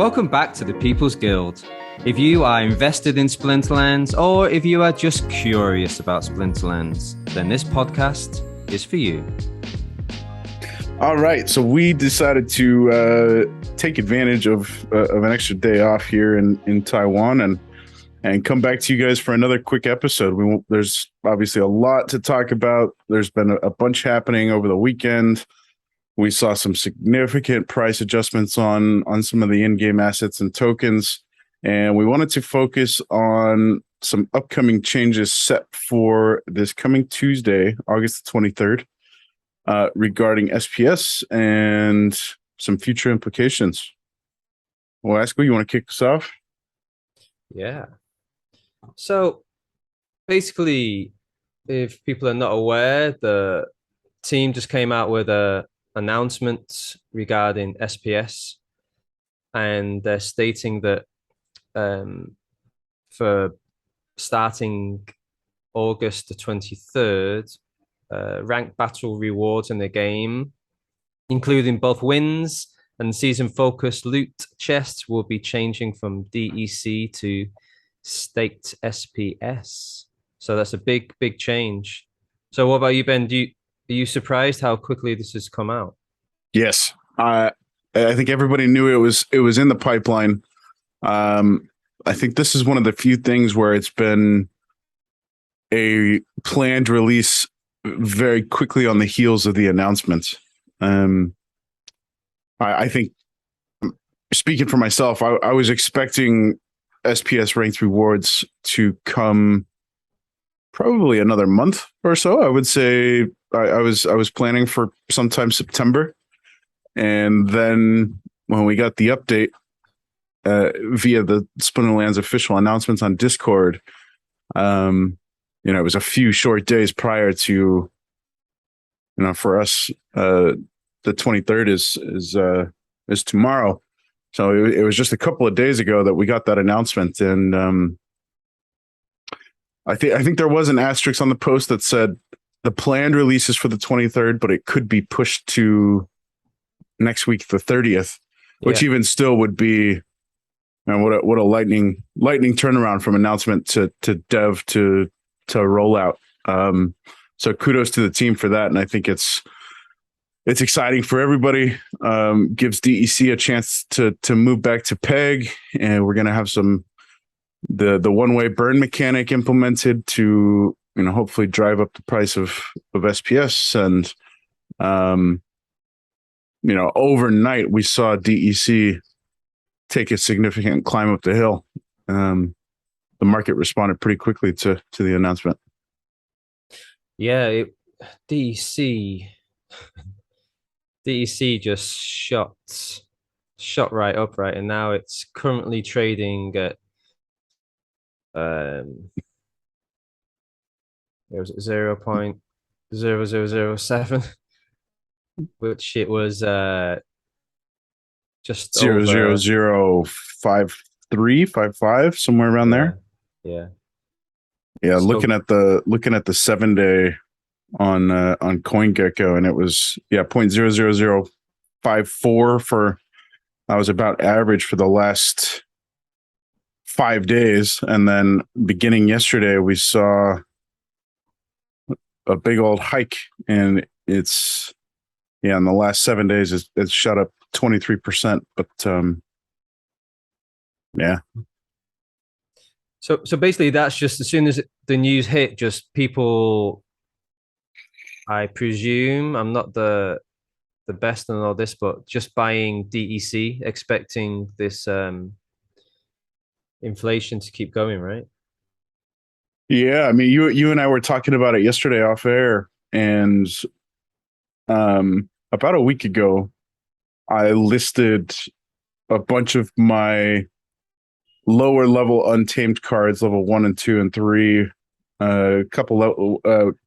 Welcome back to the People's Guild. If you are invested in Splinterlands or if you are just curious about Splinterlands, then this podcast is for you. All right, so we decided to take advantage of an extra day off here in Taiwan and come back to you guys for another quick episode. There's obviously a lot to talk about. There's been a bunch happening over the weekend. We saw some significant price adjustments on some of the in-game assets and tokens, and we wanted to focus on some upcoming changes set for this coming Tuesday, August 23rd, regarding SPS and some future implications. Well, Asko, you want to kick us off? Yeah. So basically, if people are not aware, the team just came out with a announcement regarding SPS, and they're stating that for starting August the 23rd, ranked battle rewards in the game, including both wins and season-focused loot chests, will be changing from DEC to staked SPS. So that's a big change. So what about you, Ben? Are you surprised how quickly this has come out? Yes. I think everybody knew it was in the pipeline. I think this is one of the few things where it's been a planned release very quickly on the heels of the announcement. I think, speaking for myself, I was expecting SPS ranked rewards to come probably another month or so. I would say I was planning for sometime September, and then when we got the update via the Splinterlands official announcements on Discord, it was a few short days prior to, for us, the 23rd is tomorrow. So it was just a couple of days ago that we got that announcement, and I think there was an asterisk on the post that said the planned release is for the 23rd, but it could be pushed to next week, the 30th, which even still would be, what a lightning turnaround from announcement to dev to rollout. So kudos to the team for that, and I think it's exciting for everybody. Gives DEC a chance to move back to PEG, and we're gonna have the one-way burn mechanic implemented to hopefully drive up the price of SPS. And overnight we saw DEC take a significant climb up the hill. The market responded pretty quickly to the announcement. Yeah, DEC just shot right up, right? And now it's currently trading at it was 0.0007, which it was just 0.0005355, somewhere around there. Yeah. Looking at the 7-day on CoinGecko, and it was 0.00054 for, that was about average for the last 5 days. And then beginning yesterday, we saw a big old hike, and it's in the last 7 days it's shot up 23%. But So basically, that's just as soon as the news hit, just people, I presume, I'm not the best in all this, but just buying DEC, expecting this inflation to keep going, right? Yeah, I mean, you and I were talking about it yesterday off air, and about a week ago, I listed a bunch of my lower level untamed cards, level 1 and 2 and 3, a couple level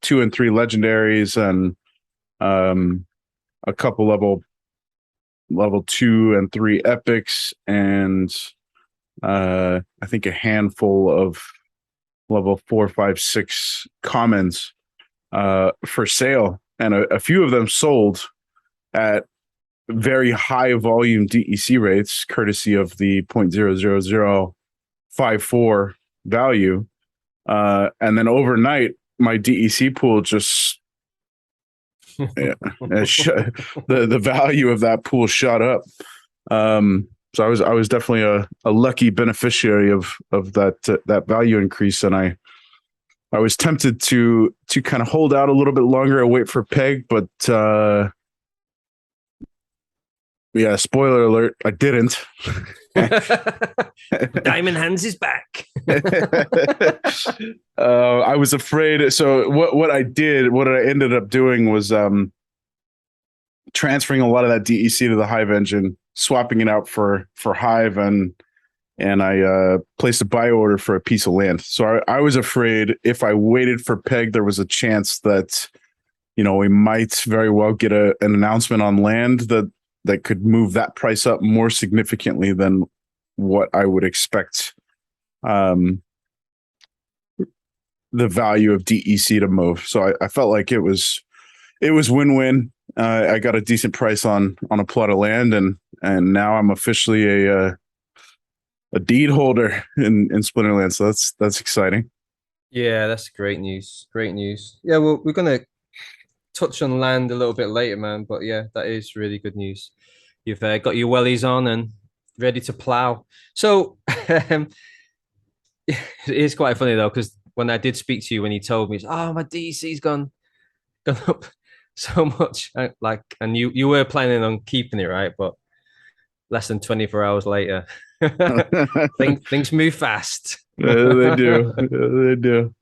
2 and 3 legendaries, and a couple level 2 and 3 epics, and I think a handful of level 4, 5, 6 commons for sale, and a few of them sold at very high volume DEC rates, courtesy of the 0.00054 value. And then overnight, my DEC pool just the value of that pool shot up. So I was definitely a lucky beneficiary of that value increase, and I was tempted to kind of hold out a little bit longer and wait for peg, but yeah, spoiler alert, I didn't. Diamond Hands is back. I was afraid. So what I ended up doing was transferring a lot of that DEC to the Hive engine, swapping it out for Hive, and I placed a buy order for a piece of land. So I was afraid if I waited for peg, there was a chance that, you know, we might very well get an announcement on land that could move that price up more significantly than what I would expect the value of DEC to move. So I felt like it was win-win. I got a decent price on a plot of land, and now I'm officially a deed holder in Splinterlands. So that's exciting. Yeah, that's great news. Great news. Yeah, well, we're gonna touch on land a little bit later, man. But yeah, that is really good news. You've got your wellies on and ready to plow. So it is quite funny though, because when I did speak to you, when you told me, oh, my DC's gone up so much, and you were planning on keeping it, right? But less than 24 hours later, things move fast. They do. They do.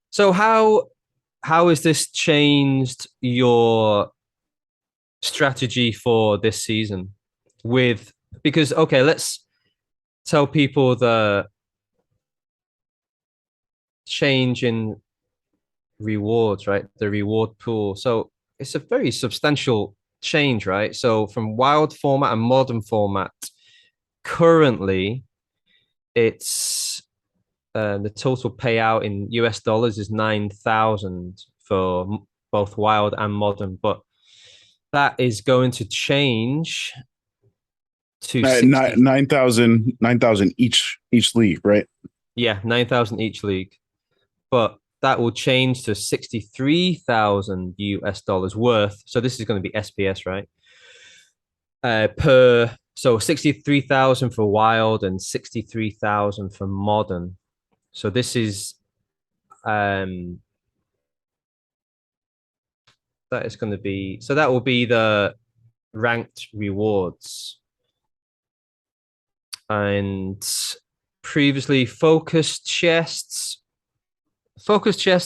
So how has this changed your strategy for this season? Because okay, let's tell people the change in rewards, right? The reward pool. So it's a very substantial change, right? So from wild format and modern format, currently it's the total payout in US dollars is 9,000 for both wild and modern, but that is going to change to 9,000 each league, right? Yeah, 9,000 each league, but that will change to 63,000 US dollars worth. So this is going to be SPS, right? So 63,000 for wild and 63,000 for modern. So this is that is going to be, so that will be the ranked rewards. And previously focus chests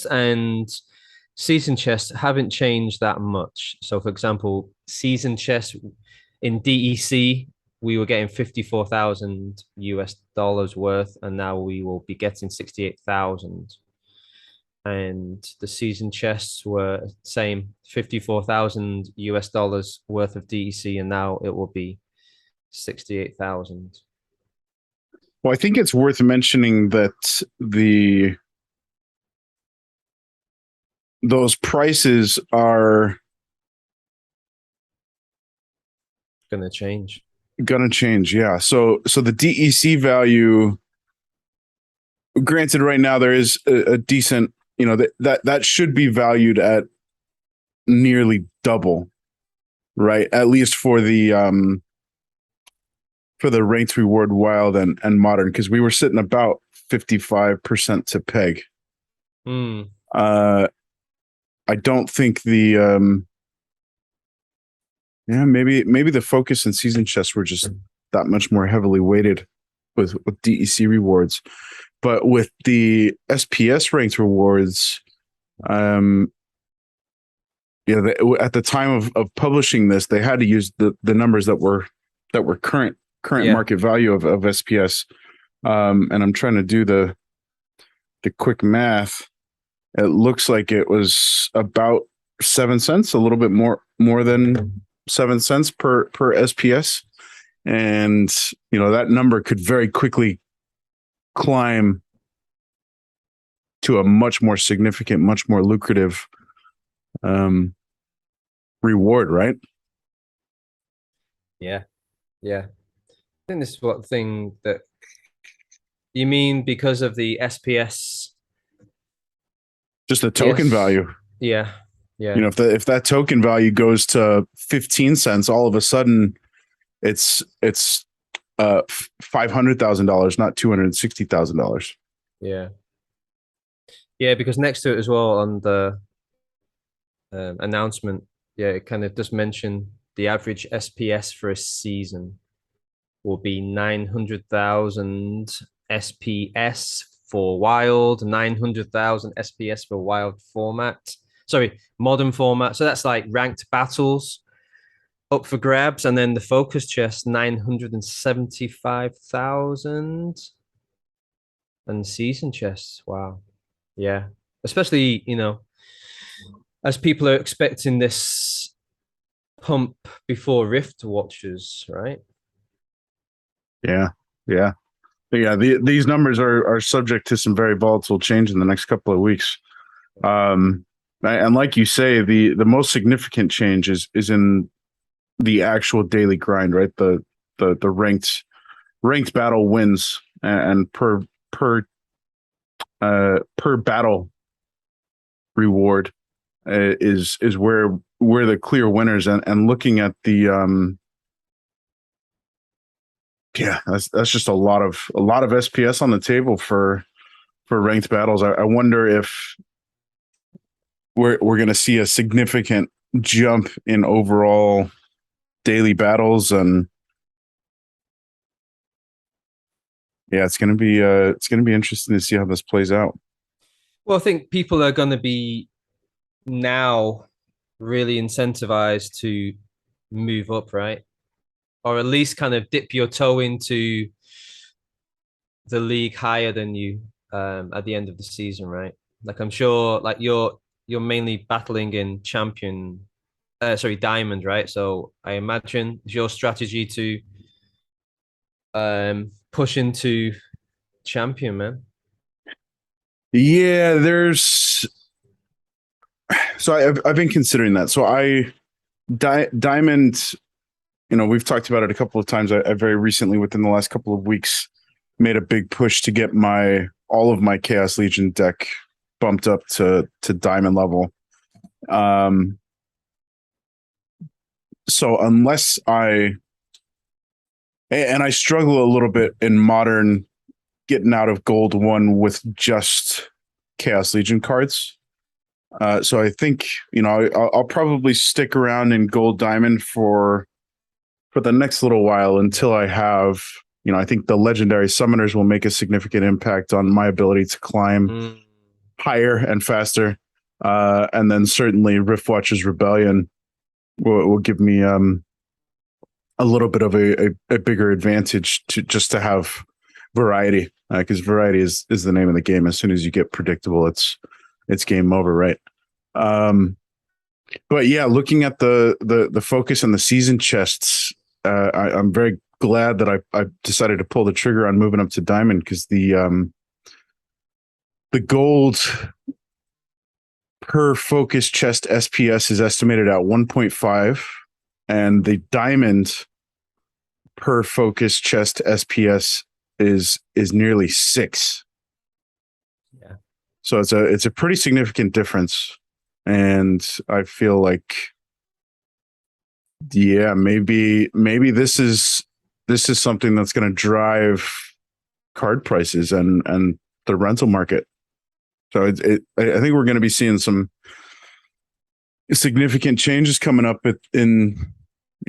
and season chests haven't changed that much. So for example, season chests in DEC, we were getting 54,000 US dollars worth, and now we will be getting 68,000. And the season chests were same, 54,000 US dollars worth of DEC, and now it will be 68,000. Well, I think it's worth mentioning that those prices are going to change. Yeah. So the DEC value, granted, right now there is a decent, you know, that should be valued at nearly double, right? At least for the ranked reward wild and modern, because we were sitting about 55% to peg. I don't think the maybe the focus and season chests were just that much more heavily weighted with DEC rewards, but with the SPS ranked rewards, at the time of publishing this, they had to use the numbers that were current market value of SPS, and I'm trying to do the quick math. It looks like it was about 7 cents, a little bit more than 7 cents per SPS. And, you know, that number could very quickly climb to a much more significant, much more lucrative reward, right? Yeah, yeah. I think this is what thing that you mean because of the SPS. Just the token Yes. value. Yeah. You Yeah. know, if that token value goes to 15 cents, all of a sudden it's $500,000, not $260,000. Yeah. Yeah. Because next to it as well on the announcement, yeah, it kind of does mention the average SPS for a season will be 900,000 SPS for wild, 900,000 SPS for wild format. Sorry, modern format. So that's like ranked battles up for grabs. And then the focus chest, 975,000 and season chests. Wow. Yeah. Especially, as people are expecting this pump before Rift watches, right? Yeah. Yeah. But yeah, these numbers are subject to some very volatile change in the next couple of weeks. And like you say, the most significant change is in the actual daily grind, right? The ranked battle wins and per battle reward is where the clear winners, and looking at the yeah, that's just a lot of SPS on the table for ranked battles. I wonder if we're going to see a significant jump in overall daily battles, and yeah, it's going to be interesting to see how this plays out. Well, I think people are going to be now really incentivized to move up, right? Or at least kind of dip your toe into the league higher than you at the end of the season, right? Like I'm sure like you're mainly battling in champion sorry, diamond, right? So I imagine it's your strategy to push into champion, man. Yeah, there's so I've been considering that. So diamond, we've talked about it a couple of times. I very recently, within the last couple of weeks, made a big push to get my all of my Chaos Legion deck bumped up to diamond level. Um, so unless I struggle a little bit in modern getting out of gold one with just Chaos Legion cards. So I think I'll probably stick around in gold diamond for the next little while until I have, I think the legendary summoners will make a significant impact on my ability to climb Mm, higher and faster. And then certainly Riftwatcher's Rebellion will give me a little bit of a bigger advantage to have variety, because variety is the name of the game. As soon as you get predictable, it's game over, right? But yeah, looking at the focus on the season chests, I'm very glad that I decided to pull the trigger on moving up to diamond, because the gold per focus chest SPS is estimated at 1.5, and the diamond per focus chest SPS is nearly 6. yeah. So it's a pretty significant difference, and I feel like, yeah, maybe this is something that's going to drive card prices and the rental market. So I think we're going to be seeing some significant changes coming up in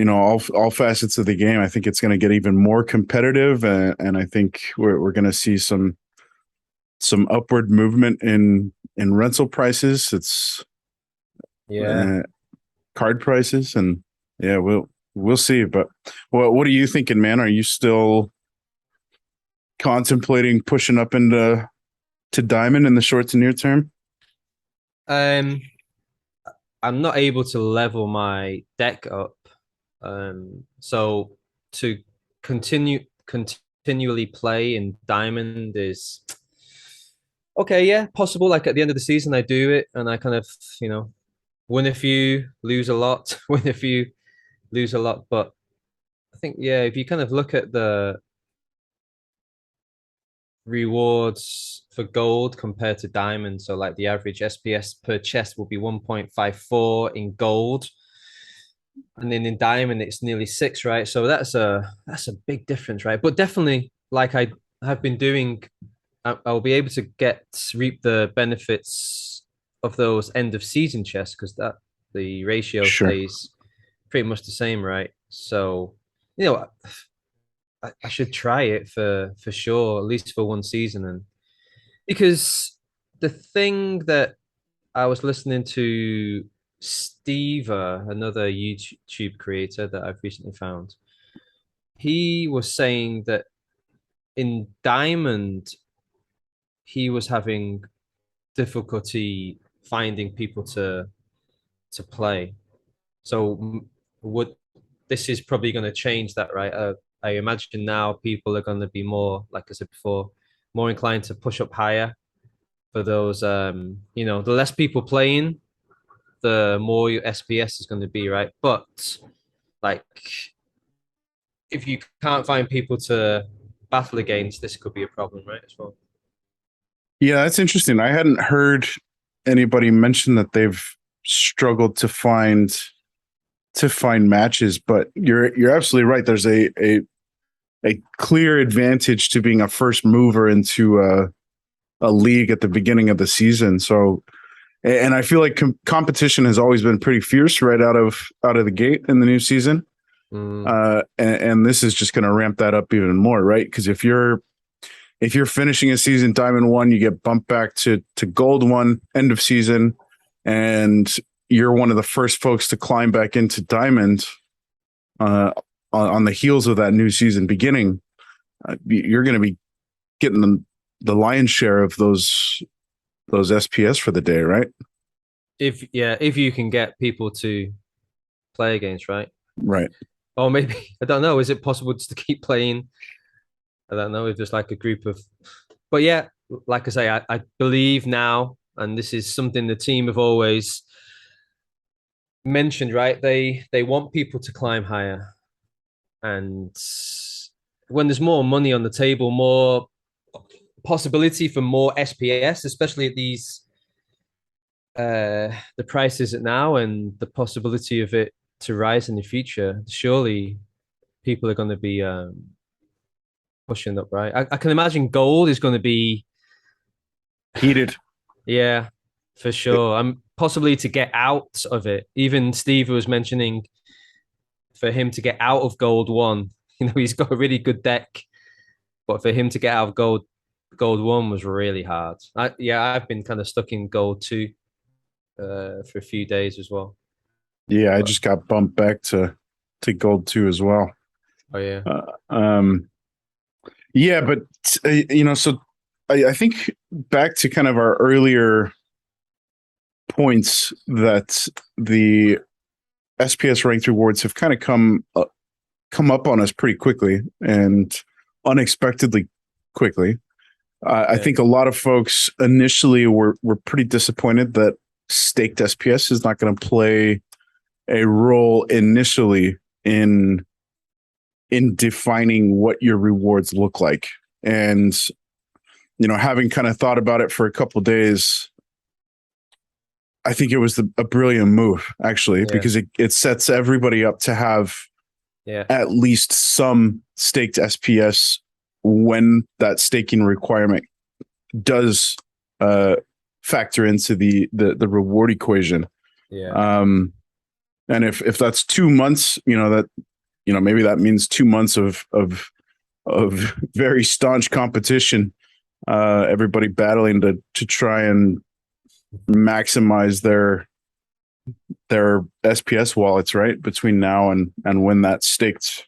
all facets of the game. I think it's going to get even more competitive, and I think we're going to see some upward movement in rental prices. It's Yeah. card prices, and yeah, we'll see. But what are you thinking, man? Are you still contemplating pushing up into diamond in the short to near term? Um I'm not able to level my deck up. So to continually play in diamond is okay, yeah, possible. Like at the end of the season, I do it and I kind of, win a few, lose a lot, win a few, lose a lot. But I think yeah, if you kind of look at the rewards for gold compared to diamond, so like the average SPS per chest will be 1.54 in gold, and then in diamond it's nearly 6, right? So that's a big difference, right? But definitely, like I have been doing, I'll be able to reap the benefits of those end of season chests because that the ratio Sure. stays pretty much the same, right? So, you know, I should try it for sure, at least for one season, and because the thing that I was listening to Steve, another YouTube creator that I've recently found, he was saying that in Diamond, he was having difficulty finding people to play. So would this is probably going to change that, right? I imagine now people are going to be more, like I said before, more inclined to push up higher for those. The less people playing, the more your SPS is going to be, right? But like, if you can't find people to battle against, this could be a problem, right? As well. Yeah, that's interesting. I hadn't heard anybody mention that they've struggled to find matches, but you're absolutely right. There's a clear advantage to being a first mover into a league at the beginning of the season. So, and I feel like competition has always been pretty fierce right out of the gate in the new season. And this is just going to ramp that up even more, right? Because if you're finishing a season Diamond 1, you get bumped back to Gold 1 end of season, and you're one of the first folks to climb back into Diamond on the heels of that new season beginning. You're going to be getting the lion's share of those SPS for the day, right? If you can get people to play against, right? Right. Or maybe I don't know. Is it possible just to keep playing? I don't know if there's like a group of, but yeah, like I say, I believe now, and this is something the team have always mentioned, right? They want people to climb higher, and when there's more money on the table, more possibility for more SPS, especially at these the prices at now, and the possibility of it to rise in the future. Surely, people are going to be pushing up, right? I can imagine gold is going to be, Heated. yeah, for sure. I'm possibly to get out of it. Even Steve was mentioning for him to get out of gold one, he's got a really good deck, but for him to get out of gold one was really hard. I've been kind of stuck in gold two for a few days as well. Yeah, I But, just got bumped back to Gold 2 as well. oh yeah, Yeah, but so I think back to kind of our earlier points that the SPS ranked rewards have kind of come up on us pretty quickly and unexpectedly quickly. I think a lot of folks initially were pretty disappointed that staked SPS is not going to play a role initially in defining what your rewards look like. And having kind of thought about it for a couple of days, I think it was a brilliant move, actually, because it sets everybody up to have at least some staked SPS when that staking requirement does factor into the reward equation. And if that's 2 months, maybe that means 2 months of very staunch competition, everybody battling to try and maximize their SPS wallets, right, between now and when that staked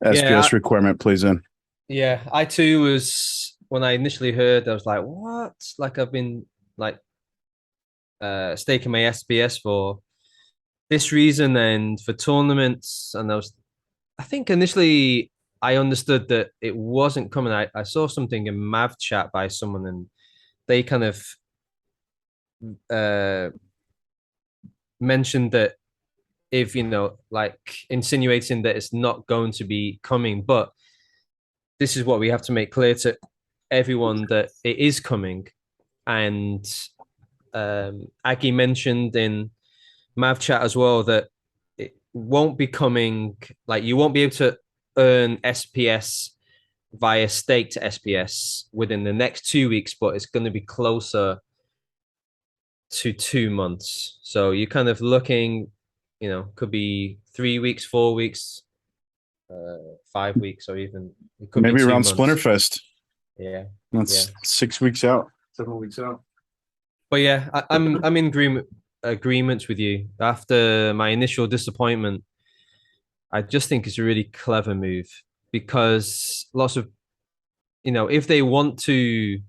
SPS requirement plays in. Yeah, I too was when I initially heard, I was like, what? Like I've been like staking my SPS for this reason and for tournaments, and I think initially I understood that it wasn't coming. I saw something in Mav chat by someone, and they kind of mentioned that if like insinuating that it's not going to be coming, but this is what we have to make clear to everyone, that it is coming. And Aggie mentioned in Mav chat as well that it won't be coming, like you won't be able to earn SPS via stake to SPS within the next 2 weeks, but it's going to be closer to 2 months. So you're kind of looking, could be 3 weeks, 4 weeks, 5 weeks, or even it could be Maybe around 2 months. Splinterfest. Yeah, That's 6 weeks out, 7 weeks out. but yeah, I'm in agreements with you. After my initial disappointment, I just think it's a really clever move, because lots of, if they want to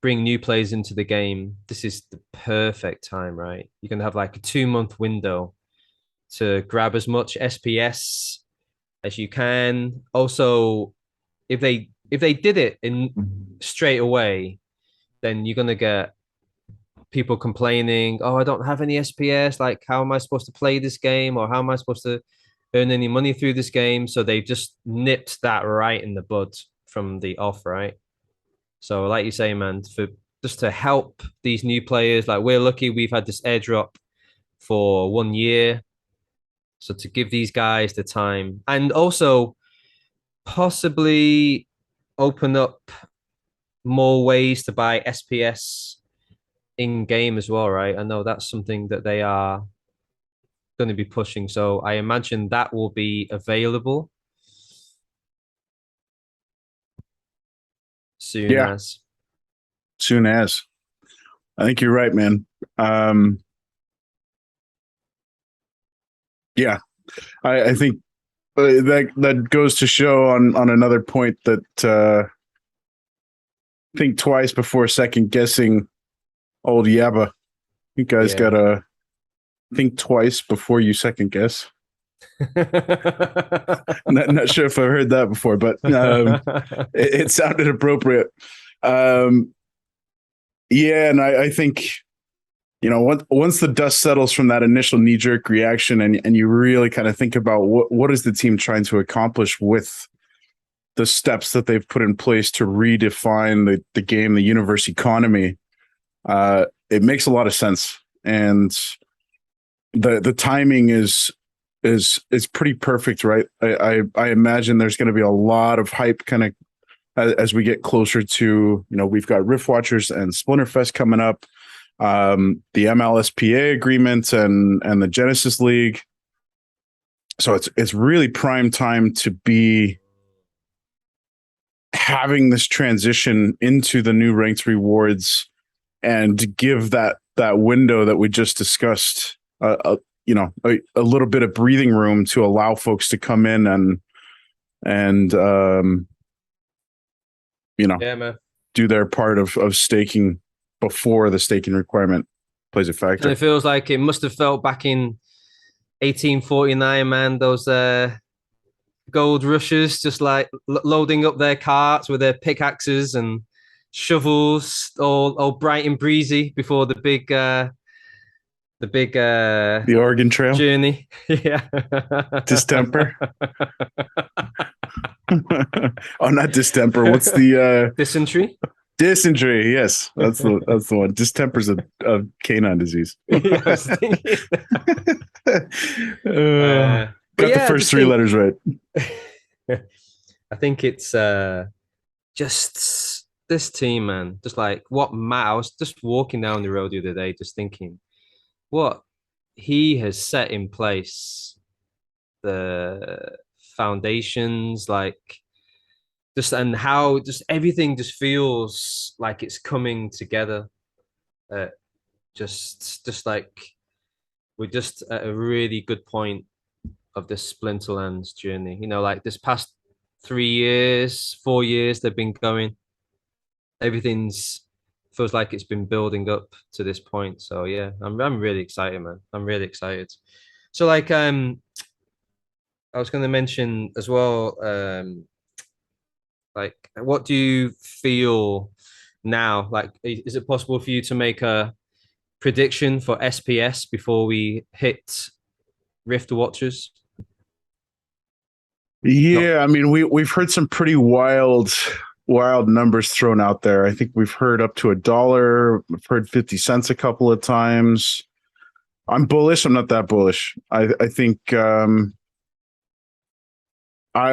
bring new players into the game, this is the perfect time, right? You're going to have like a 2 month window to grab as much SPS as you can. Also, if they did it in straight away, then you're going to get people complaining, oh, I don't have any SPS. Like, how am I supposed to play this game? Or how am I supposed to earn any money through this game? So they've just nipped that right in the bud from the off, right? So, like you say, man, for just to help these new players, like we're lucky we've had this airdrop for 1 year. So to give these guys the time, and also possibly open up more ways to buy SPS in game as well, right? I know that's something that they are going to be pushing. So I imagine that will be available soon Yeah, as. soon as. I think you're right, man. Yeah, I think that goes to show on another point that think twice before second guessing old Yabba. You guys Yeah. gotta think twice before you second guess. Not sure if I've heard that before, but it sounded appropriate. Yeah, and I think once the dust settles from that initial knee jerk reaction, and you really kind of think about what is the team trying to accomplish with the steps that they've put in place to redefine the game, the universe economy, it makes a lot of sense, and the timing is pretty perfect, right? I imagine there's going to be a lot of hype kind of as we get closer to, we've got Rift Watchers and Splinterfest coming up, the MLSPA agreement and the Genesis League. So it's really prime time to be having this transition into the new ranked rewards, and to give that window that we just discussed, a little bit of breathing room to allow folks to come in and yeah, man, do their part of staking before the staking requirement plays a factor. And it feels like it must have felt back in 1849, man. Those gold rushers just like loading up their carts with their pickaxes and shovels, all bright and breezy before the Oregon Trail journey. Yeah. Distemper. Oh, not distemper. What's the dysentery? Dysentery, yes, that's the one. Distemper's a canine disease. Yes. Got the first three letters right. I think it's just this team, man. Just like what Matt, I was just walking down the road the other day, just thinking what he has set in place, the foundations, like just, and how just everything just feels like it's coming together. Just like we're just at a really good point of this Splinterlands journey. Like this past 3 years, 4 years they've been going. Everything's feels like it's been building up to this point. So yeah, I'm really excited, man. I'm really excited. So like I was gonna mention as well, like what do you feel now? Like is it possible for you to make a prediction for SPS before we hit Rift watchers? Yeah, I mean we've heard some pretty wild numbers thrown out there. I think we've heard up to $1. We've heard 50 cents a couple of times. I'm bullish. I'm not that bullish. I think I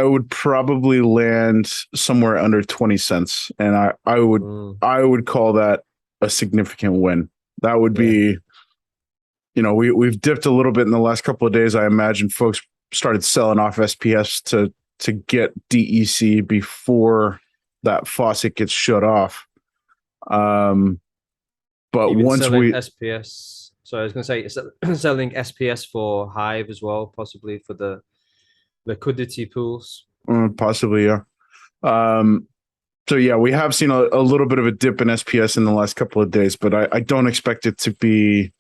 would probably land somewhere under 20 cents, and I would call that a significant win. That would be, we've dipped a little bit in the last couple of days. I imagine folks started selling off SPS to get DEC before that faucet gets shut off. But even once selling we SPS, so I was going to say selling SPS for Hive as well, possibly for the liquidity pools. possibly, yeah. So yeah, we have seen a little bit of a dip in SPS in the last couple of days, but I don't expect it to be.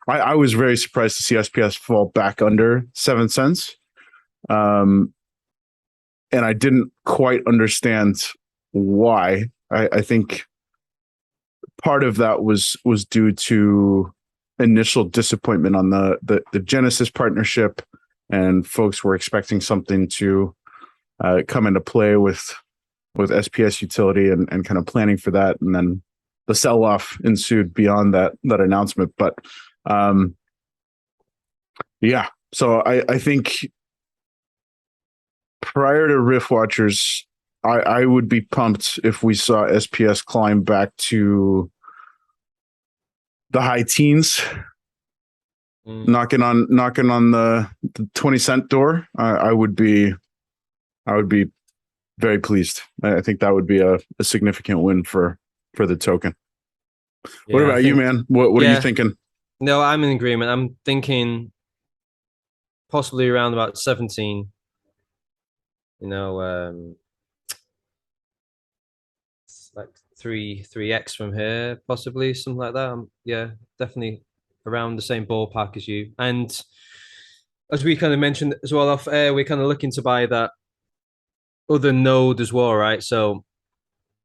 I was very surprised to see SPS fall back under 7 cents. And I didn't quite understand why. I think part of that was due to initial disappointment on the Genesis partnership, and folks were expecting something to come into play with SPS utility and kind of planning for that, and then the sell-off ensued beyond that announcement. But yeah, so I think prior to Rift Watchers, I would be pumped if we saw SPS climb back to the high teens, knocking on the 20-cent door. I would be very pleased. I think that would be a significant win for the token. Yeah, what about you, man? What are you thinking? No, I'm in agreement. I'm thinking possibly around about 17. Like 3x from here, possibly something like that. Yeah, definitely around the same ballpark as you. And as we kind of mentioned as well off air, we're kind of looking to buy that other node as well, right? So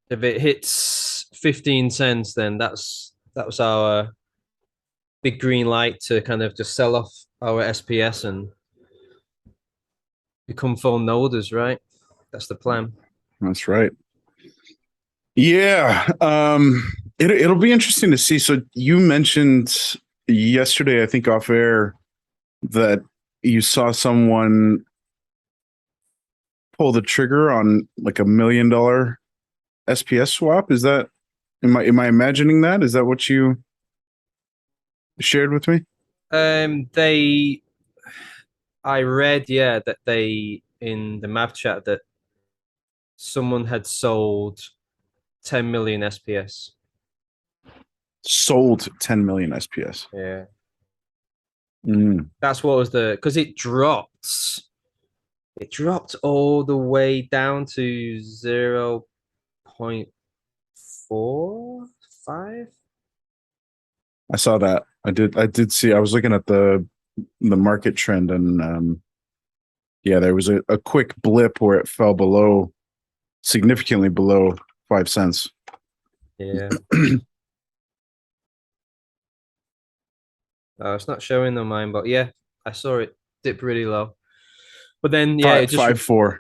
if it hits 15 cents, then that was our big green light to kind of just sell off our SPS and become full noders, right? That's the plan. That's right. Yeah. It'll be interesting to see. So you mentioned yesterday, I think off air, that you saw someone pull the trigger on like $1 million SPS swap. Is that, am I imagining that? Is that what you shared with me? I read, that they, in the map chat, that someone had sold 10 million SPS. Sold 10 million SPS. Yeah. That's what was because it dropped all the way down to 0.45. I saw that. I did see. I was looking at the market trend, and yeah, there was a quick blip where it fell significantly below 5 cents. Yeah. It's not showing on mine, but yeah, I saw it dip really low. But then, yeah, it just 5.4.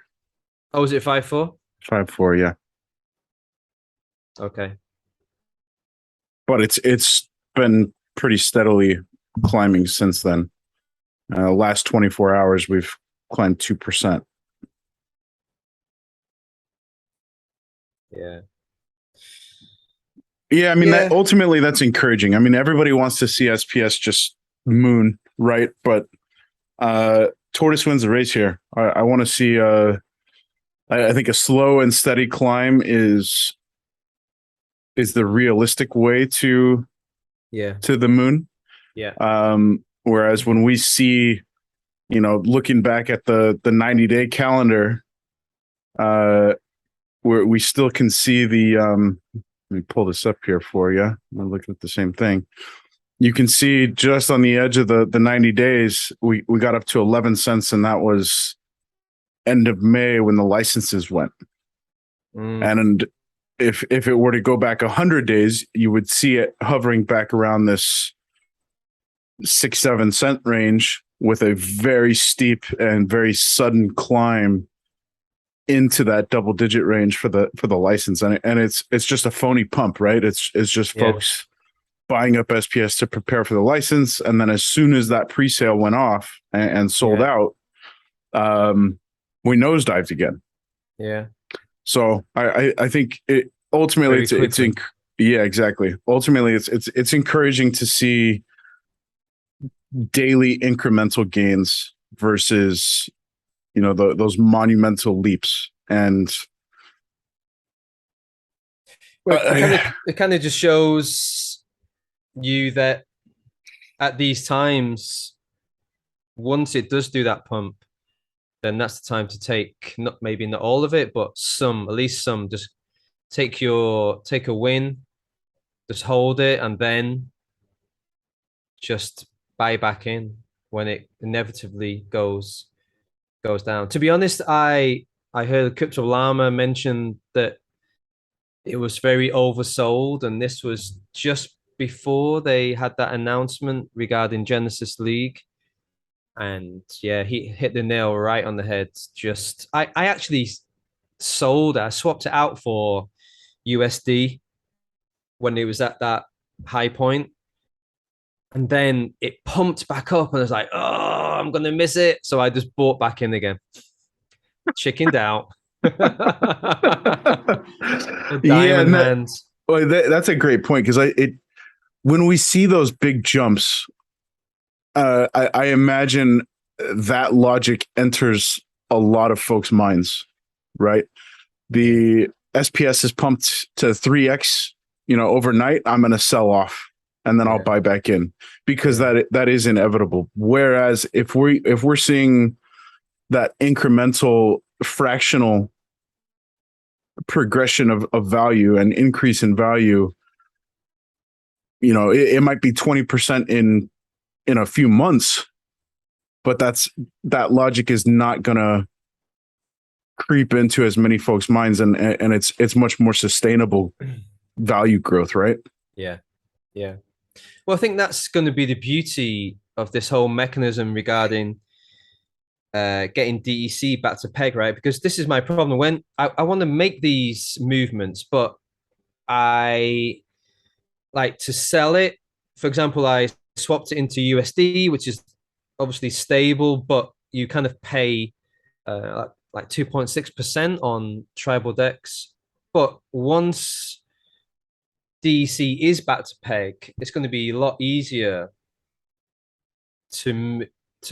Oh, was it 5.4? 5.4, yeah. Okay. But it's been pretty steadily climbing since then. Last 24 hours, we've climbed 2%. Yeah. Yeah, I mean, ultimately that's encouraging. I mean, everybody wants to see SPS just moon, right? But Tortoise wins the race here. I want to see. I think a slow and steady climb is the realistic way to the moon. Yeah. Whereas when we see, looking back at the 90-day calendar, where we still can see the let me pull this up here for you. I'm looking at the same thing. You can see just on the edge of the 90 days, we got up to 11 cents, and that was end of May when the licenses went. And if it were to go back 100 days, you would see it hovering back around this 6-7 cent range with a very steep and very sudden climb into that double digit range for the license, and it's just a phony pump, right? It's just folks buying up SPS to prepare for the license, and then as soon as that pre-sale went off and sold out, we nosedived again. Yeah. So I think it ultimately yeah, exactly. Ultimately, it's encouraging to see daily incremental gains versus those monumental leaps. And it kind of just shows you that at these times, once it does do that pump, then that's the time to take maybe not all of it, but some, at least some. Just take a win, just hold it, and then just buy back in when it inevitably goes down. To be honest, I heard Crypto Llama mention that it was very oversold, and this was just before they had that announcement regarding Genesis League. And yeah, he hit the nail right on the head. Just I actually I swapped it out for USD when it was at that high point. And then it pumped back up, and I was like, oh, I'm gonna miss it. So I just bought back in again. Chickened out. Diamond hands. Well, that's a great point, because when we see those big jumps, I imagine that logic enters a lot of folks' minds, right? The SPS is pumped to 3x, overnight. I'm going to sell off, and then I'll buy back in, because that is inevitable. Whereas if we're seeing that incremental fractional progression of value and increase in value, it might be 20% in a few months, but that logic is not going to creep into as many folks' minds, and it's much more sustainable value growth, right? Yeah. Well, I think that's going to be the beauty of this whole mechanism regarding getting DEC back to peg, right? Because this is my problem. When I want to make these movements, but I like to sell it. For example, I swapped it into USD, which is obviously stable, but you kind of pay like 2.6% on tribal decks. But once DEC is back to peg, it's going to be a lot easier to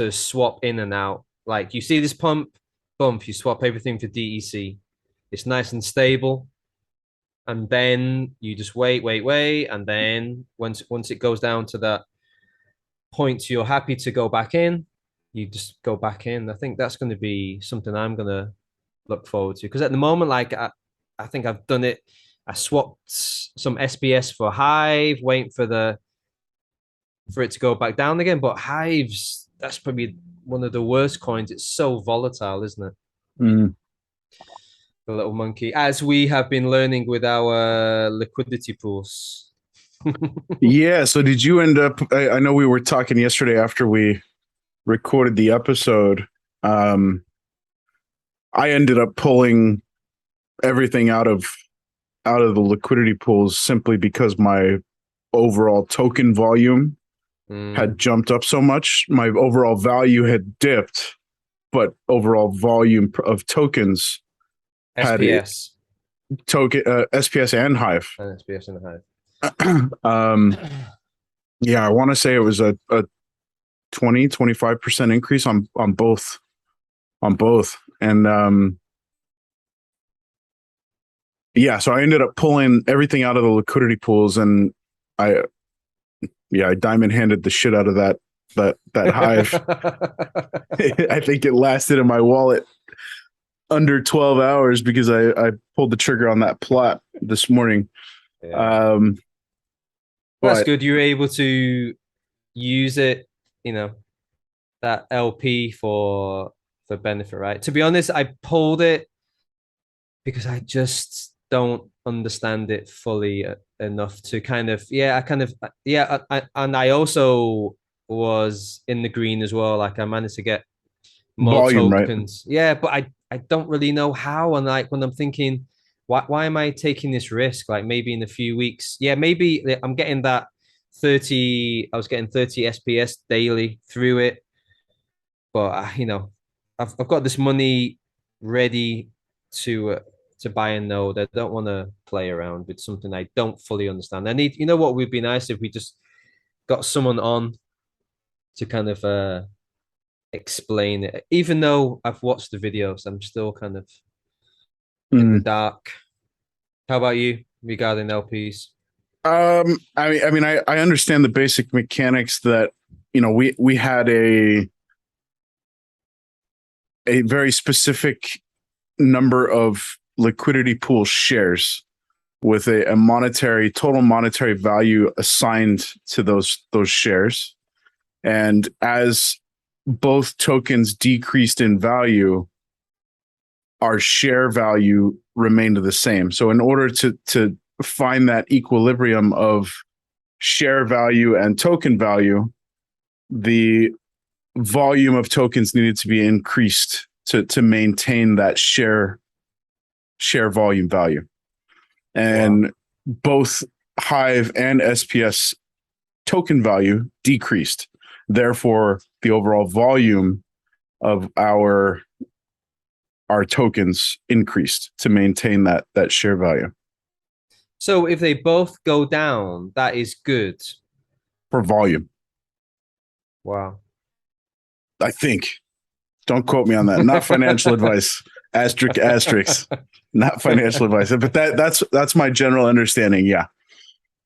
swap in and out. Like you see this pump, bump, you swap everything for DEC. It's nice and stable. And then you just wait. And then once it goes down to that point you're happy to go back in, you just go back in. I think that's going to be something I'm going to look forward to. Because at the moment, like I think I've done it. I swapped some SPS for Hive, waiting for it to go back down again. But Hive's, that's probably one of the worst coins. It's so volatile, isn't it? Mm. The little monkey, as we have been learning with our liquidity pools. Yeah. So did you end up, I know we were talking yesterday after we recorded the episode. I ended up pulling everything out of the liquidity pools simply because my overall token volume had jumped up so much. My overall value had dipped, but overall volume of tokens SPS. SPS and Hive. SPS and Hive. Yeah, I want to say it was a 20-25% increase on both. And yeah, so I ended up pulling everything out of the liquidity pools, and I diamond handed the shit out of that Hive. I think it lasted in my wallet under 12 hours because I pulled the trigger on that plot this morning. Yeah. That's good. You were able to use it, that LP for benefit, right? To be honest, I pulled it because I just don't understand it fully enough to and I also was in the green as well. Like I managed to get more Volume, right? tokens. Yeah, but I don't really know how. And like when I'm thinking, why am I taking this risk? Like maybe in a few weeks, yeah, maybe I'm getting that 30. I was getting 30 SPS daily through it, but I've got this money ready to buy a node. I don't want to play around with something I don't fully understand. I need, what would be nice if we just got someone on to kind of explain it. Even though I've watched the videos, I'm still kind of in the Mm. dark. How about you regarding LPs? I understand the basic mechanics that we had a very specific number of liquidity pool shares with a monetary total monetary value assigned to those shares. And as both tokens decreased in value, our share value remained the same. So in order to find that equilibrium of share value and token value, the volume of tokens needed to be increased to maintain that share volume value. And Wow. both Hive and SPS token value decreased. Therefore, the overall volume of our tokens increased to maintain that share value So if they both go down, that is good. for volume. Wow. I think. Don't quote me on that. Not financial advice. Asterisk asterisk. Not financial advice. But that's my general understanding. Yeah.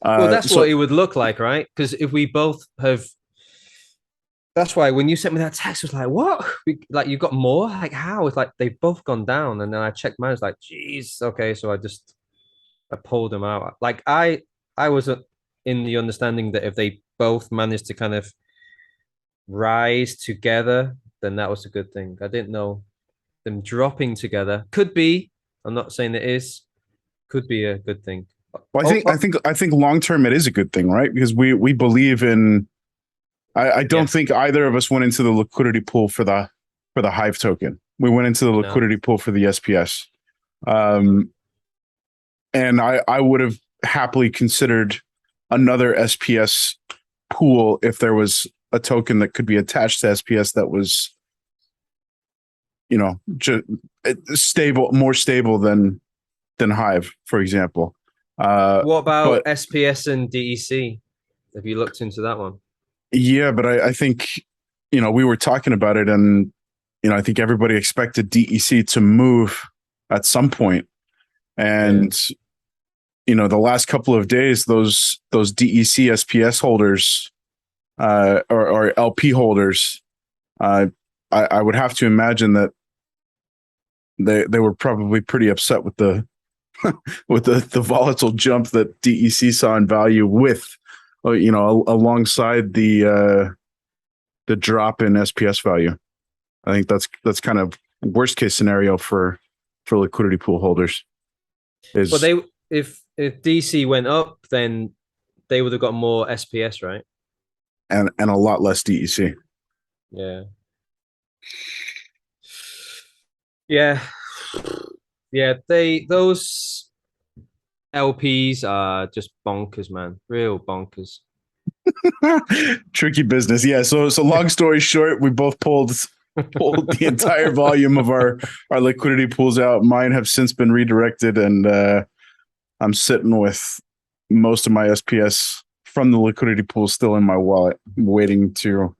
Well, that's what So it would look like, right? Because if we both have, that's why when you sent me that text, I was like, "What? Like you got more? Like how?" It's like they've both gone down, and then I checked mine. I was like, "Geez, okay." So I pulled them out. Like I was in the understanding that if they both managed to kind of rise together, then that was a good thing. I didn't know them dropping together. Could be. I'm not saying it is. Could be a good thing. well, Oh, oh I think long term it is a good thing, right? Because we believe in. I don't yeah. think either of us went into the liquidity pool for the Hive token. We went into the No. liquidity pool for the SPS. Um, and I would have happily considered another SPS pool if there was a token that could be attached to SPS that was, stable, more stable than Hive, for example. What about But SPS and DEC? Have you looked into that one? yeah, but I think we were talking about it, and I think everybody expected DEC to move at some point, Yeah. and the last couple of days, those DEC SPS holders or LP holders, I would have to imagine that they were probably pretty upset with the with the volatile jump that DEC saw in value with, alongside the drop in SPS value. I think that's kind of worst case scenario for liquidity pool holders But is they if DC went up, then they would have got more SPS, right? and a lot less DEC. Yeah. Yeah. Yeah. Those LPs are just bonkers, man. Real bonkers. Tricky business. Yeah. So long story short, we both pulled the entire volume of our liquidity pools out. Mine have since been redirected, and I'm sitting with most of my SPS from the liquidity pool still in my wallet, waiting to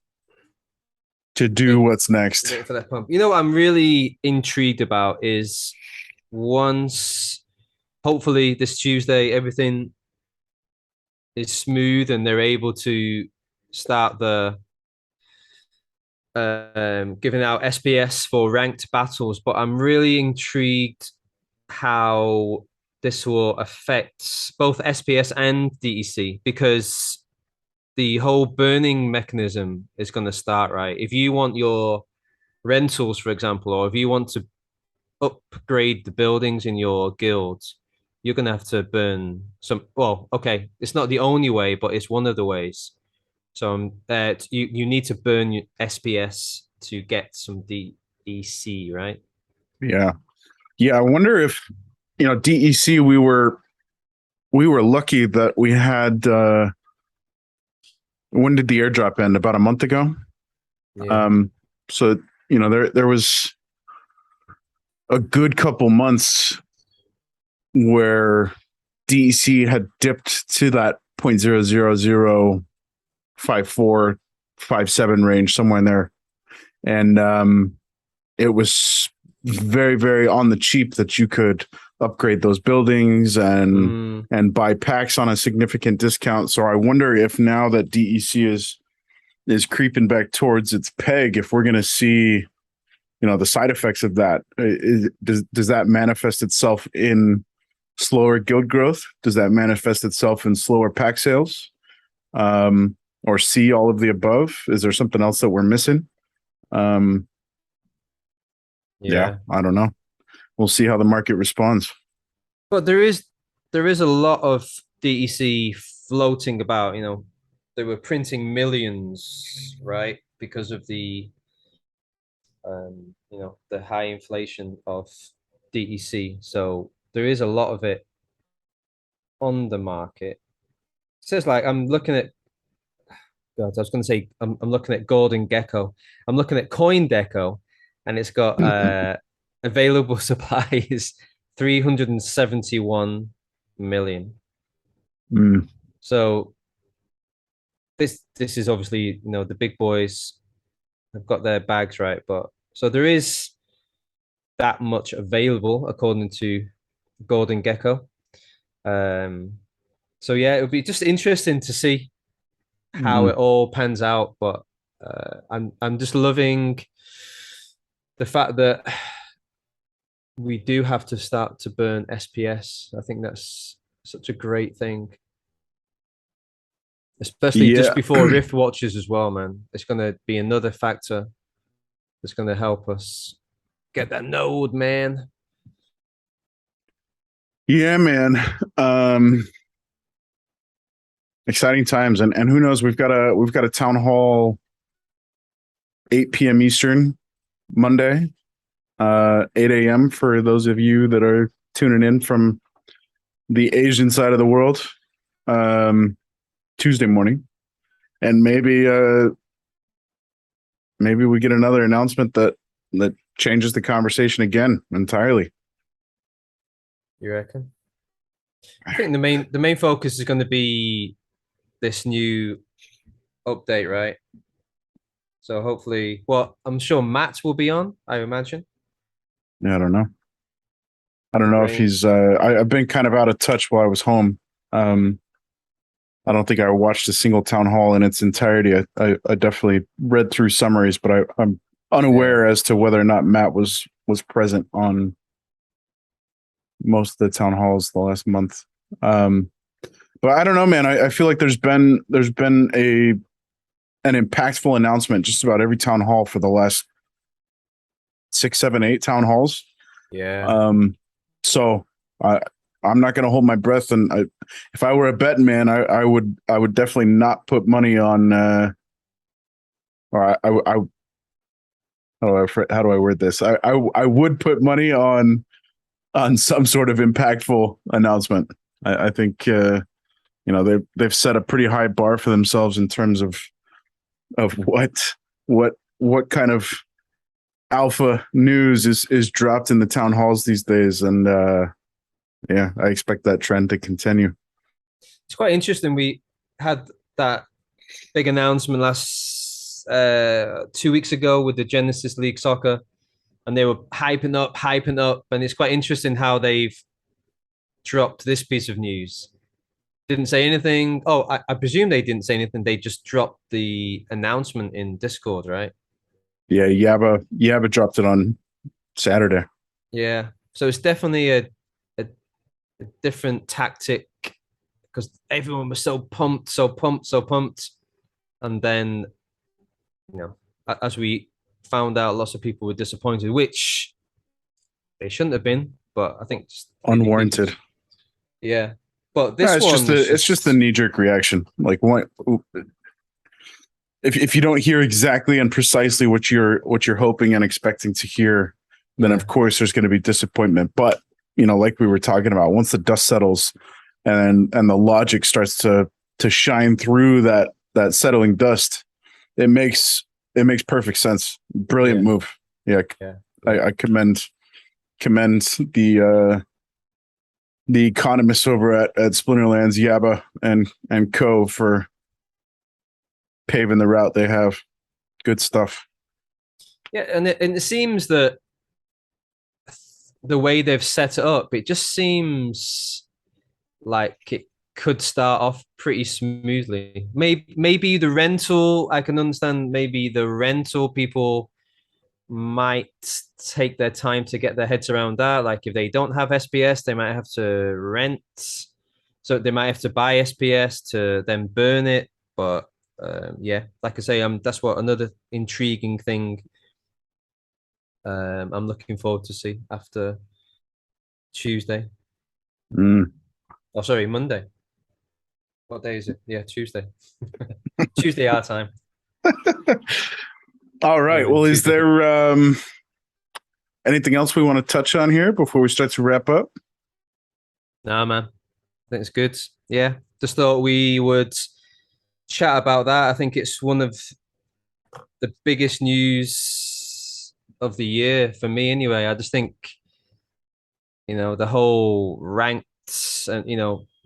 do Wait, what's next. wait for that pump. You know what I'm really intrigued about is once hopefully this Tuesday everything is smooth and they're able to start the giving out SPS for ranked battles, but I'm really intrigued how this will affect both SPS and DEC because the whole burning mechanism is going to start, right? If you want your rentals, for example, or if you want to upgrade the buildings in your guilds, you're going to have to burn some. Well, okay, it's not the only way, but it's one of the ways. So you need to burn your SPS to get some DEC, right? Yeah. Yeah. I wonder if, DEC, we were lucky that we had, when did the airdrop end? About a month ago. Yeah. So, there was a good couple months where DEC had dipped to that 0.0005457 range, somewhere in there. And it was very, very on the cheap that you could upgrade those buildings and buy packs on a significant discount. So I wonder if now that DEC is creeping back towards its peg, if we're going to see, the side effects of that. Does that manifest itself in slower guild growth? Does that manifest itself in slower pack sales? Or C, all of the above? Is there something else that we're missing? Yeah, I don't know. We'll see how the market responds. But there is a lot of DEC floating about. They were printing millions, right, because of the high inflation of DEC. So there is a lot of it on the market. It says like I'm looking at. God, I was going to say I'm looking at Golden Gecko. I'm looking at Coin Deco, and it's got available supplies 371 million. Mm. So this is obviously the big boys have got their bags right, but so there is that much available according to Golden Gecko. So yeah, it would be just interesting to see how Mm. it all pans out. But I'm just loving the fact that we do have to start to burn SPS. I think that's such a great thing, especially just Yeah. before Rift watches as well, man. It's going to be another factor that's going to help us get that node, man. Yeah, man. Exciting times, and who knows? We've got a town hall 8 p.m. Eastern Monday, 8 a.m. for those of you that are tuning in from the Asian side of the world. Tuesday morning, and maybe we get another announcement that changes the conversation again entirely. You reckon? I think the main focus is going to be this new update, right? So hopefully, well, I'm sure Matt will be on, I imagine. Yeah, I don't know. I don't The know if rain. he's. I've been kind of out of touch while I was home. I don't think I watched a single town hall in its entirety. I definitely read through summaries, but I'm Yeah. unaware as to whether or not Matt was present on most of the town halls the last month. But I don't know, man. I feel like there's been an impactful announcement just about every town hall for the last 6, 7, 8 town halls. Yeah. So I'm not going to hold my breath, and if I were a betting man, I would definitely not put money on. Or I how do I word this? I would put money on some sort of impactful announcement. I think they've set a pretty high bar for themselves in terms of what kind of alpha news is dropped in the town halls these days, and yeah, I expect that trend to continue. It's quite interesting. We had that big announcement last 2 weeks ago with the Genesis League Soccer, and they were hyping up, and it's quite interesting how they've dropped this piece of news. Didn't say anything. Oh, I presume they didn't say anything. They just dropped the announcement in Discord, right? Yeah, Yaba dropped it on Saturday. Yeah. So it's definitely a, a different tactic because everyone was so pumped, so pumped, so pumped. And then, as we found out, lots of people were disappointed, which they shouldn't have been. But I think people Unwarranted. yeah. But No, this it's just one was the just knee jerk reaction. Like what? if you don't hear exactly and precisely what you're hoping and expecting to hear, then Yeah. of course there's going to be disappointment. But like we were talking about, once the dust settles and the logic starts to shine through that settling dust, it makes perfect sense. Brilliant Yeah. move. Yeah, Yeah. I commend the economists over at Splinterlands, Yaba and Co for paving the route they have. Good stuff. Yeah, and it seems that the way they've set it up, it just seems like it could start off pretty smoothly. Maybe the rental, I can understand. Maybe the rental people might take their time to get their heads around that. Like if they don't have SPS, they might have to rent. So they might have to buy SPS to then burn it. But yeah, like I say, that's what another intriguing thing I'm looking forward to see after Tuesday. Mm. Oh, sorry, Monday. What day is it? Yeah, Tuesday. Tuesday our time. All right. Well, is Tuesday. there anything else we want to touch on here before we start to wrap up? Nah, man. I think it's good. Yeah, just thought we would chat about that. I think it's one of the biggest news of the year for me, anyway. I just think the whole ranks and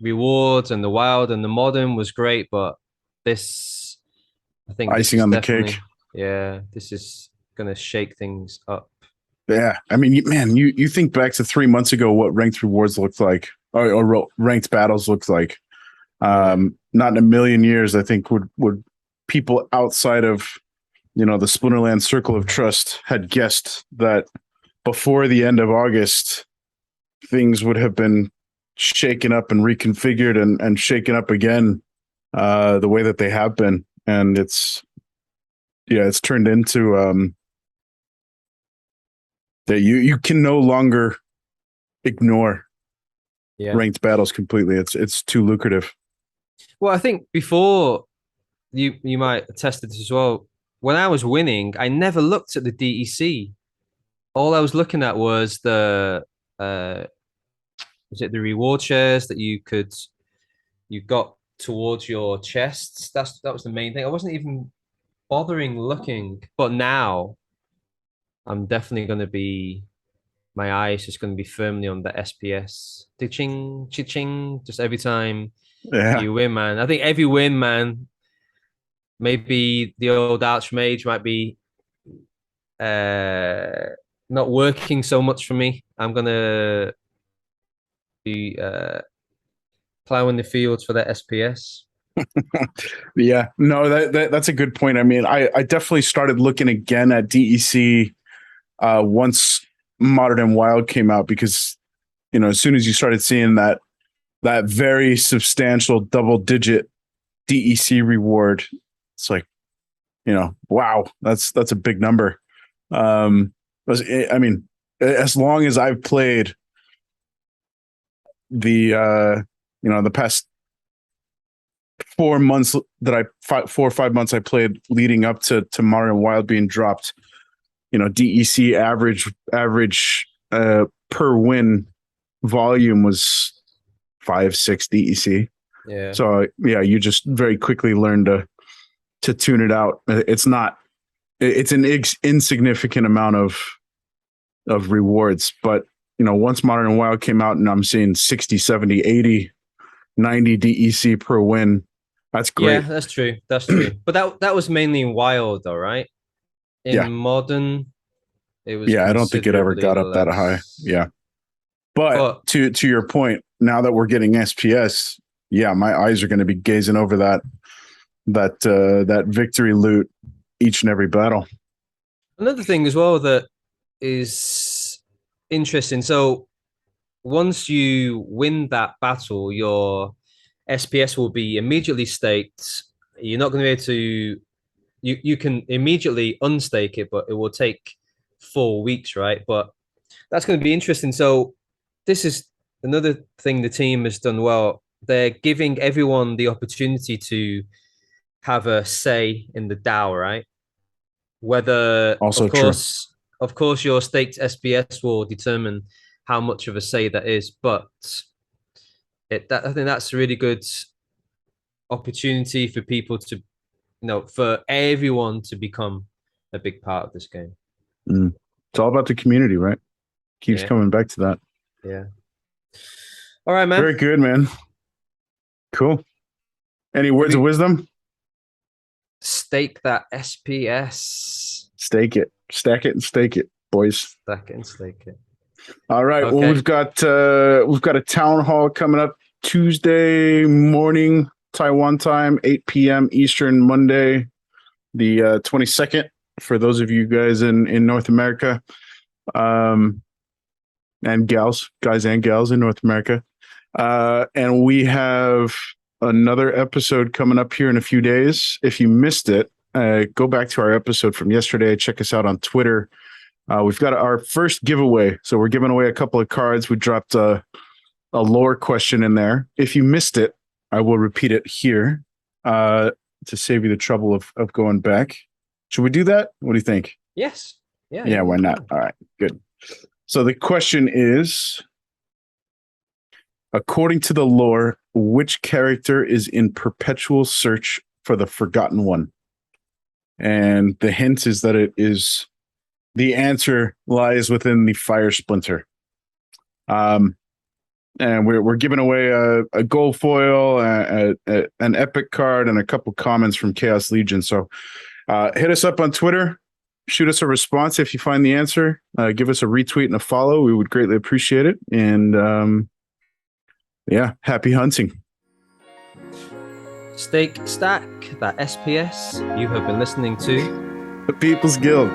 rewards and the wild and the modern was great, but this, I think this Icing is on the cake. definitely, yeah, this is gonna shake things up. Yeah. I mean, man, you think back to 3 months ago what ranked rewards looked like, or ranked battles looked like. Yeah. Not in a million years, I think, would people outside of the Splinterland circle of trust had guessed that before the end of August, things would have been shaken up and reconfigured and shaken up again, the way that they have been. And it's turned into that you can no longer ignore Yeah. ranked battles completely. It's too lucrative. Well, I think before you might have tested this as well. When I was winning, I never looked at the DEC. All I was looking at was uh was it the reward shares that you got towards your chests. That was the main thing. I wasn't even bothering looking. But now I'm definitely gonna be my eye is just gonna be firmly on the SPS. Ching, ching, just every time Yeah. you win, man. I think every win, man, maybe the old Archmage might be uh not working so much for me. I'm gonna be plowing the fields for that SPS. Yeah. No, that's a good point. I mean, I definitely started looking again at DEC once Modern and Wild came out, because as soon as you started seeing that very substantial double digit DEC reward, it's like, wow, that's a big number. I mean, as long as I've played the past 4 months 4 or 5 months I played leading up to Mario and Wild being dropped, DEC average per win volume was 5-6 DEC. Yeah. So yeah, you just very quickly learn to tune it out. It's an insignificant amount of rewards, but once Modern and Wild came out and I'm seeing 60, 70, 80, 90 DEC per win, that's Yeah, great. that's true. That's true. But that was mainly in Wild, though, right? In Yeah. Modern, it was Yeah, I don't think it ever considerably got up that high. less. Yeah. But But to your point, now that we're getting SPS, yeah, my eyes are going to be gazing over that victory loot each and every battle. another thing as well that is interesting. So once you win that battle, your SPS will be immediately staked. You're not going to be able to. You can immediately unstake it, but it will take 4 weeks, right? But that's going to be interesting. So this is another thing the team has done well. They're giving everyone the opportunity to have a say in the DAO, right? Whether, Also true. of course, your staked SPS will determine how much of a say that is, but I think that's a really good opportunity for people to, for everyone to become a big part of this game. It's all about the community, right? Keeps coming back to that. Yeah. All right, man. Very good, man. Cool. Any words of wisdom? Stake that SPS. Stake it. Stack it and stake it, boys. Stack it and stake it. All right. Okay. Well, we've got a town hall coming up Tuesday morning, Taiwan time, 8 p.m. Eastern, Monday, the 22nd, for those of you guys in North America. And guys and gals in North America. And we have another episode coming up here in a few days. If you missed it, go back to our episode from yesterday. Check us out on Twitter. We've got our first giveaway. So we're giving away a couple of cards. We dropped a lore question in there. If you missed it, I will repeat it here to save you the trouble of going back. Should we do that? What do you think? Yes. Yeah. Yeah, why not? All right, good. So the question is, according to the lore, which character is in perpetual search for the Forgotten One? And the hint is that the answer lies within the Fire Splinter. And we're giving away a gold foil, an epic card, and a couple comments from Chaos Legion. So hit us up on Twitter. Shoot us a response if you find the answer. Give us a retweet and a follow. We would greatly appreciate it. And happy hunting. Stake stack that SPS. You have been listening to The People's Guild.